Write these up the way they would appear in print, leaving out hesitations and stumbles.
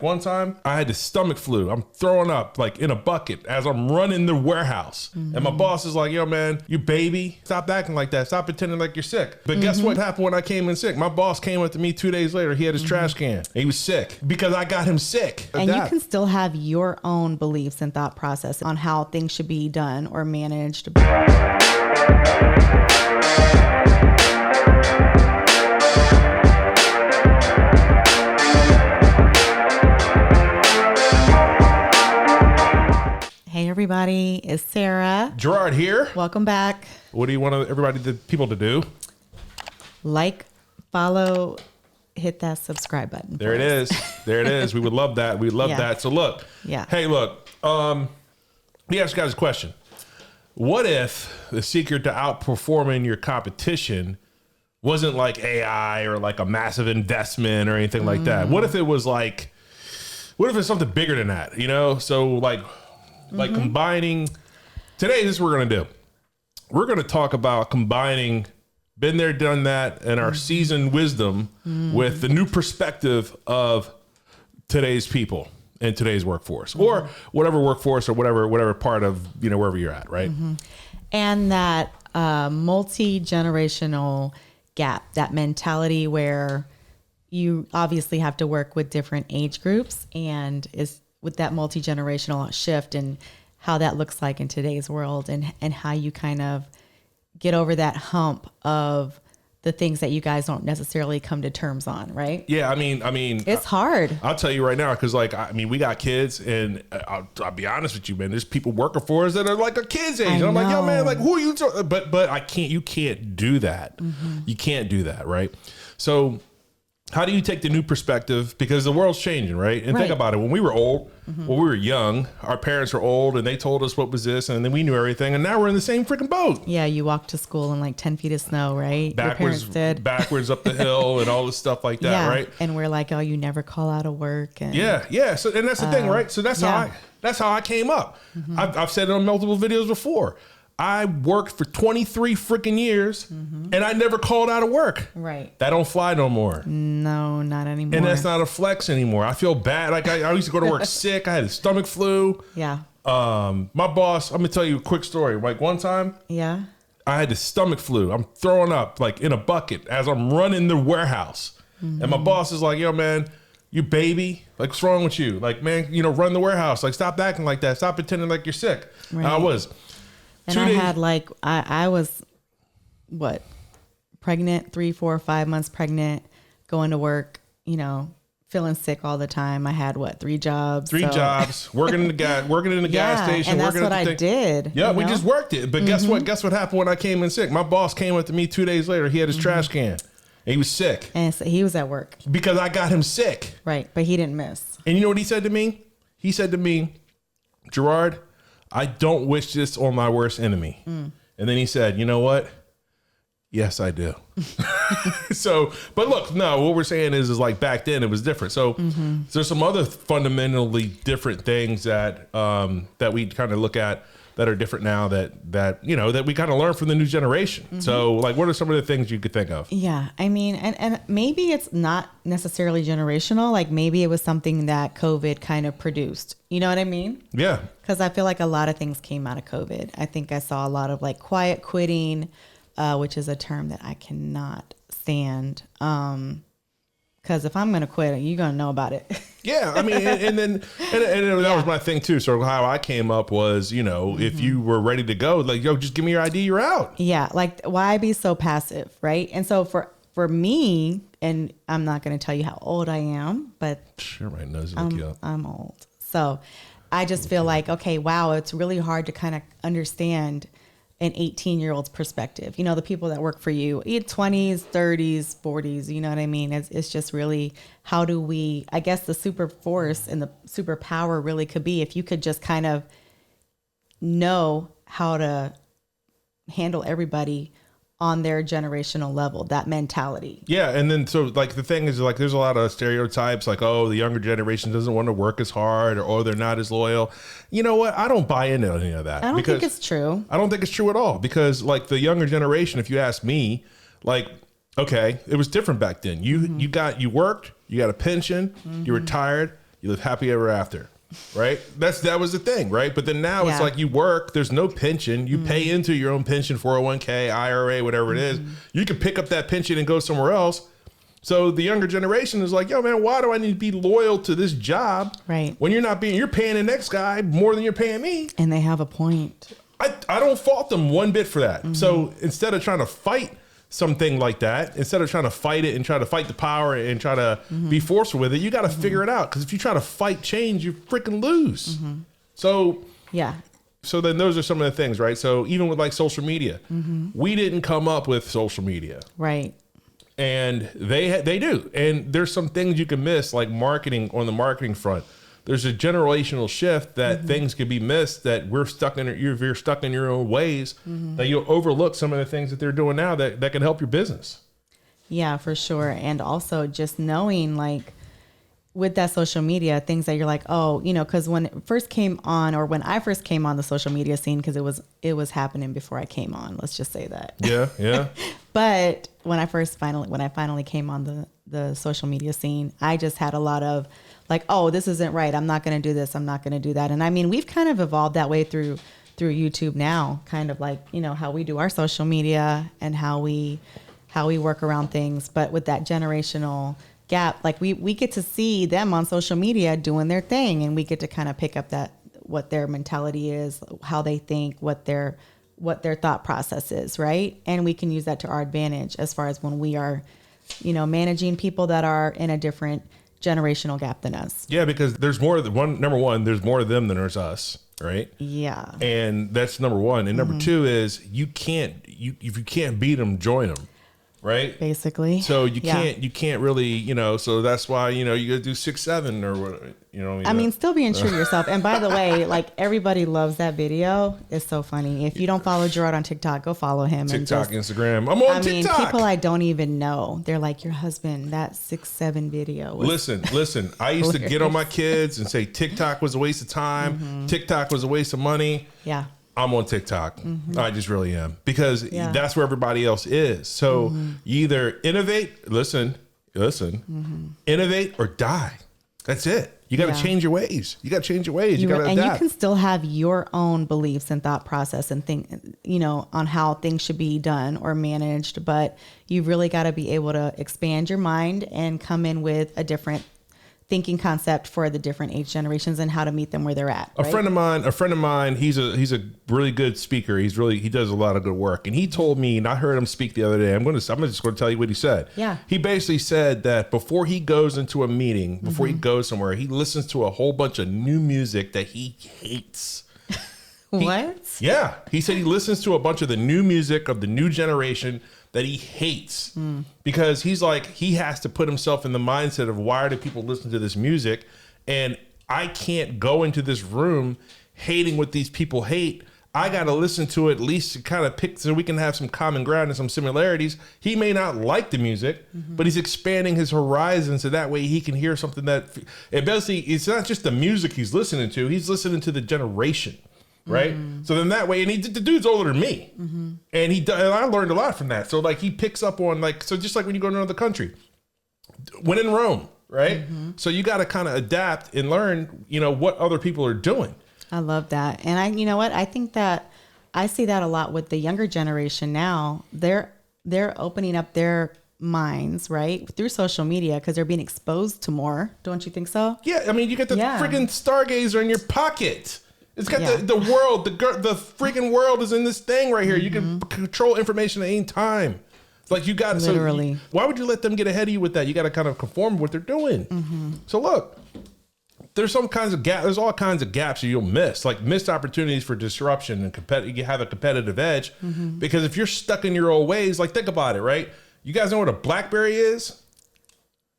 One time I had the stomach flu. I'm throwing up like in a bucket as I'm running the warehouse. And my boss is like, yo, man, you baby, stop acting like that. Stop pretending like you're sick. But guess what happened when I came in sick? My boss came up to me 2 days later. He had his trash can. He was sick because I got him sick. And you can still have your own beliefs and thought process on how things should be done or managed. Hey everybody, it's Sarah. Gerard here. Welcome back. What do you want the people to do? Like, follow, hit that subscribe button. There it is. There it is. We would love that. We'd love that. So look. Yeah. Hey, look. Let me ask you guys a question. What if the secret to outperforming your competition wasn't like AI or like a massive investment or anything like that? What if it was like, what if it's something bigger than that? You know? So like combining, today this is what we're going to do. We're going to talk about combining been there, done that, and our seasoned wisdom with the new perspective of today's people and today's workforce, or whatever workforce or whatever part of, you know, wherever you're at, right? And that multi-generational gap, that mentality where you obviously have to work with different age groups, and is with that multi-generational shift and how that looks like in today's world, and how you kind of get over that hump of the things that you guys don't necessarily come to terms on, right? Yeah, I mean, it's hard. I'll tell you right now, because like, I mean, we got kids, and I'll be honest with you, man. There's people working for us that are like a kid's age. And I'm like, yo, man, like, who are you? But I can't. You can't do that. You can't do that, right? So, how do you take the new perspective? Because the world's changing, right? And think about it. When we were old, when we were young, our parents were old and they told us what was this, and then we knew everything. And now we're in the same freaking boat. Yeah, you walked to school in like 10 feet of snow, right? Backwards, Your parents did. backwards up the hill and all this stuff like that, right? And we're like, oh, you never call out of work. And yeah. So, and that's the thing, right? So that's how I came up. I've said it on multiple videos before. I worked for 23 freaking years and I never called out of work. Right. That don't fly no more. No, not anymore. And that's not a flex anymore. I feel bad. Like I used to go to work sick. I had a stomach flu. Yeah. My boss, I'm gonna tell you a quick story. Like one time, I had the stomach flu. I'm throwing up like in a bucket as I'm running the warehouse. And my boss is like, yo, man, you baby, like what's wrong with you? Like, man, you know, run the warehouse. Like, stop acting like that. Stop pretending like you're sick. Right. I was. And I had like, I was, pregnant, 3, 4, 5 months pregnant, going to work, you know, feeling sick all the time. I had 3 jobs? 3 jobs, working in the gas station. And that's what I did. Yeah, we just worked it. But guess what? Guess what happened when I came in sick? My boss came up to me 2 days later. He had his trash can. And he was sick. And so he was at work. Because I got him sick. Right, but he didn't miss. And you know what he said to me? He said to me, Gerard, I don't wish this on my worst enemy. And then he said, you know what? Yes, I do. So, but look, no, what we're saying is like back then it was different. So there's some other fundamentally different things that that we kind of look at that are different now that you know, that we kind of learn from the new generation. So like, what are some of the things you could think of? Yeah, I mean, and maybe it's not necessarily generational. Like maybe it was something that COVID kind of produced. You know what I mean? Yeah. Because I feel like a lot of things came out of COVID. I think I saw a lot of like quiet quitting, which is a term that I cannot stand. Because if I'm going to quit, you're going to know about it. Yeah. I mean, and that was my thing too. So how I came up was, you know, if you were ready to go, like, yo, just give me your ID, you're out. Yeah. Like, why be so passive? Right. And so for me, and I'm not going to tell you how old I am, but sure, my nose look you up. I'm old. So I just feel like, okay, wow, it's really hard to kind of understand an 18-year-old's perspective. You know, the people that work for you, 20s, 30s, 40s, you know what I mean? It's just really, how do we, I guess the super force and the superpower really could be if you could just kind of know how to handle everybody on their generational level, that mentality. Yeah. And then, so like the thing is like, there's a lot of stereotypes like, oh, the younger generation doesn't want to work as hard, or, oh, they're not as loyal. You know what? I don't buy into any of that. I don't think it's true. I don't think it's true at all, because like the younger generation, if you ask me, like, okay, it was different back then. You worked, you got a pension, you retired, you live happy ever after. Right. That was the thing. Right. But then now it's Yeah. like you work. There's no pension. You pay into your own pension, 401k, IRA, whatever it is. You can pick up that pension and go somewhere else. So the younger generation is like, yo, man, why do I need to be loyal to this job? Right. When you're paying the next guy more than you're paying me. And they have a point. I don't fault them one bit for that. So instead of trying to fight something like that, instead of trying to fight it and try to fight the power and try to be forceful with it, you got to figure it out. Because if you try to fight change, you freaking lose. So Yeah. so then those are some of the things, right? So even with like social media, we didn't come up with social media. Right. And they do. And there's some things you can miss, like marketing on the marketing front. There's a generational shift that things can be missed, that you're stuck in your own ways, that you'll overlook some of the things that they're doing now that can help your business. Yeah, for sure. And also just knowing, like, with that social media, things that you're like, oh, you know, because when it first came on, or when I first came on the social media scene, because it was happening before I came on, let's just say that. Yeah, yeah. But when I finally came on the social media scene, I just had a lot of like, oh, this isn't right. I'm not going to do this. I'm not going to do that. And I mean, we've kind of evolved that way through YouTube now, kind of like, you know, how we do our social media and how we work around things. But with that generational gap, like we get to see them on social media doing their thing, and we get to kind of pick up what their mentality is, how they think, what their thought process is, right? And we can use that to our advantage as far as when we are, you know, managing people that are in a different generational gap than us. Yeah, because there's more number one, there's more of them than there's us, right? Yeah. And that's number one. And number two is if you can't beat them, join them. Right. Basically. So you can't really, you know, so that's why, you know, you gotta do 6'7" or what, you know. I mean, still being true to yourself. And by the way, like, everybody loves that video. It's so funny. If you don't follow Gerard on TikTok, go follow him. TikTok, Instagram. I'm on TikTok. I mean, people I don't even know, they're like, your husband, that 6'7" video was Listen, I used to get on my kids and say TikTok was a waste of time. TikTok was a waste of money. Yeah. I'm on TikTok. I just really am, because that's where everybody else is. So you either innovate, innovate or die. That's it. You got to change your ways. You got to change your ways. You got to adapt. And you can still have your own beliefs and thought process and think, you know, on how things should be done or managed. But you've really got to be able to expand your mind and come in with a different thinking concept for the different age generations and how to meet them where they're at. Right? A friend of mine, he's a really good speaker. He does a lot of good work. And he told me, and I heard him speak the other day, I'm just going to tell you what he said. Yeah. He basically said that before he goes into a meeting, before he goes somewhere, he listens to a whole bunch of new music that he hates. What? Yeah. He said he listens to a bunch of the new music of the new generation that he hates, because he's like, he has to put himself in the mindset of, why do people listen to this music? And I can't go into this room hating what these people hate. I got to listen to it at least to kind of pick, so we can have some common ground and some similarities. He may not like the music, but he's expanding his horizons, so that way he can hear something that, it basically, it's not just the music he's listening to, he's listening to the generation. Right. So then that way, and the dude's older than me, and I learned a lot from that. So like, he picks up on, like, so just like when you go to another country, when in Rome, right? So you got to kind of adapt and learn, you know, what other people are doing. I love that. And you know what? I think that I see that a lot with the younger generation now. They're opening up their minds, right, through social media, because they're being exposed to more. Don't you think so? Yeah. I mean, you get the friggin' Stargazer in your pocket. It's got the world, the freaking world is in this thing right here. You can control information at any time. It's like you got to, literally. Why would you let them get ahead of you with that? You got to kind of conform to what they're doing. So look, there's all kinds of gaps that you'll miss, like missed opportunities for disruption and you have a competitive edge, because if you're stuck in your old ways, like, think about it, right? You guys know what a BlackBerry is?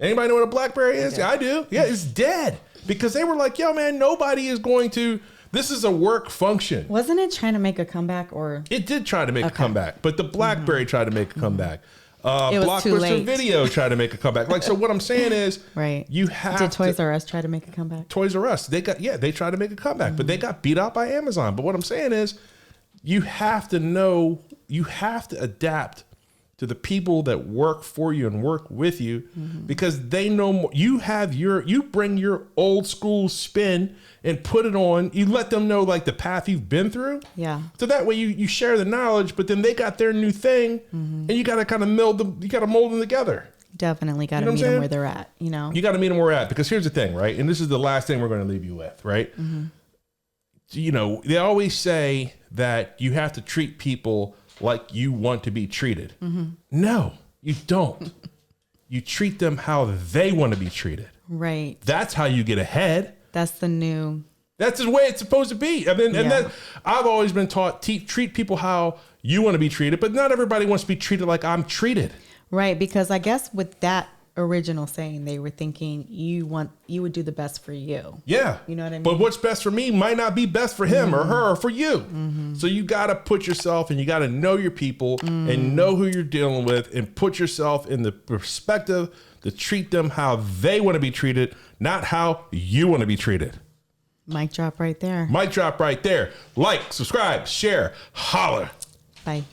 Anybody know what a BlackBerry is? Yeah, I do. Yeah, it's dead, because they were like, yo, man, nobody is going to. This is a work function. Wasn't it trying to make a comeback, or? It did try to make a comeback, but the BlackBerry tried to make a comeback. It was too Blockbuster late. Video tried to make a comeback. Like, so what I'm saying is, right. You have Did Toys R Us try to make a comeback? Toys R Us, they tried to make a comeback, but they got beat out by Amazon. But what I'm saying is, you have to adapt to the people that work for you and work with you, because they know more. You bring your old school spin and put it on. You let them know like the path you've been through. Yeah. So that way you share the knowledge, but then they got their new thing, and you got to kind of mold them together. Definitely got to meet them where they're at, You got to meet them where they're at, because here's the thing, right? And this is the last thing we're going to leave you with, right? They always say that you have to treat people like you want to be treated. No, you don't. You treat them how they want to be treated. Right. That's how you get ahead. That's the way it's supposed to be. I mean, and that I've always been taught, treat people how you want to be treated, but not everybody wants to be treated like I'm treated. Right. Because I guess with that original saying, they were thinking you would do the best for you. Yeah. You know what I mean? But what's best for me might not be best for him or her or for you. So you got to put yourself, and you got to know your people and know who you're dealing with, and put yourself in the perspective to treat them how they want to be treated, not how you want to be treated. Mic drop right there. Mic drop right there. Like, subscribe, share, holler. Bye.